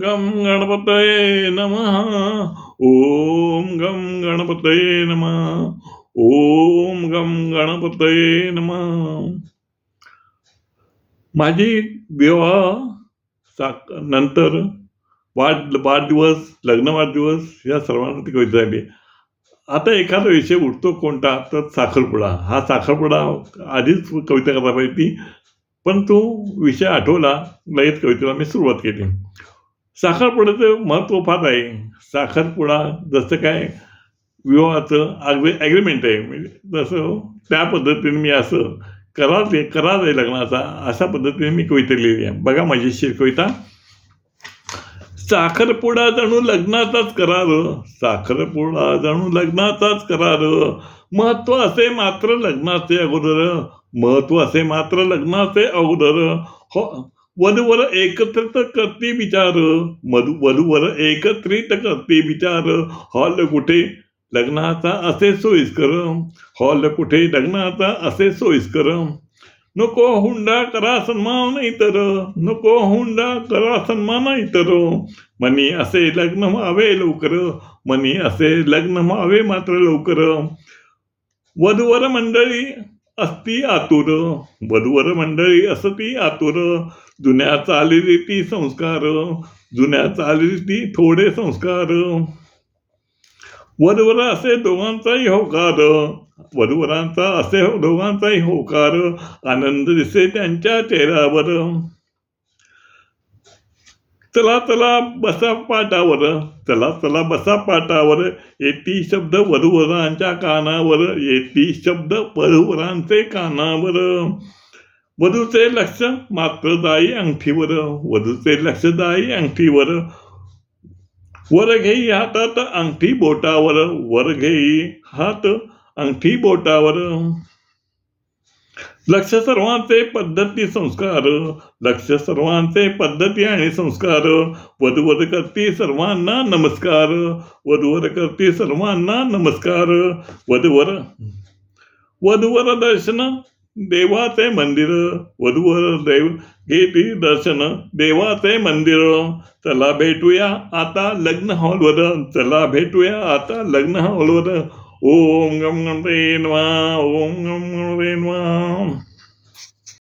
गम गणपतये नमः. ओम गम गणपतये नमः. ओम गम गणपतये नमः. माझी विवाह नंतर वाढदिवस, लग्न वाढदिवस या सर्वांना ती कविता झाली. आता एखादा विषय उठतो कोणता, तर साखरपुडा. हा साखरपुडा आधीच कविता करायला पाहिजे ती, पण तो विषय आठवला, लगेच कवितेला मी सुरुवात केली. साखरपुड्याचं महत्त्व फार आहे. साखरपुडा जसं काय विवाहाचं ॲग्रीमेंट आहे, म्हणजे जसं त्या पद्धतीने मी असं करार आहे लग्नाचा, अशा पद्धतीने मी कविता लिहिली आहे. बघा मजेशीर कविता. साखरपुडा जणू लग्नाचाच करार, साखरपुडा जणू लग्नाचाच करार. महत्व असे मात्र लग्नाचे अगोदर, महत्व असे मात्र लग्नाचे अगोदर. हो, वधूवर एकत्रित करते विचार, वधूवर एकत्रित करते विचार. हॉल कुठे लग्नाचा असे सोयीस्कर, हॉल कुठे लग्नाचा असे सोयीस्कर. नको हुंडा करा सन्मान इतर, नको हुंडा करा सन्मान इतर. मनी असे लग्न व्हावे लवकर, मनी असे लग्न व्हावे मात्र लवकर. वधूवर मंडळी असती आतुर, वधूवर मंडळी असती आतुर. जुन्या चालीरीती संस्कार, जुन्या चालीरीती थोडे संस्कार. वधूवर असे दोघांचाही होकार, वधूवरांचा असे दोघांचाही होकार. आनंद दिसे त्यांच्या चेहऱ्यावर. चला चला बसा पाटावर, चला चला बसा पाटावर. येती शब्द वधूवरांच्या कानावर, येती शब्द वधूवरांचे कानावर. वधूचे लक्ष मात्र जाई अंगठीवर, वधूचे लक्ष जाई अंगठीवर. वर घेई हातात अंगठी बोटावर, वर घेई हात अंगठी बोटावर. लक्ष सर्वांचे पद्धती संस्कार, लक्ष सर्वांचे पद्धती आणि संस्कार. वधूवर करती सर्वांना नमस्कार, वधूवर करती सर्वांना नमस्कार. वधूवर दर्शन देवाचे मंदिर, वधूवर घेती दर्शन देवाचे मंदिर. चला भेटूया आता लग्न हॉलवर, चला भेटूया आता लग्न हॉलवर. ओम गम गणपतये नमः. ओम गम गणपतये नमः.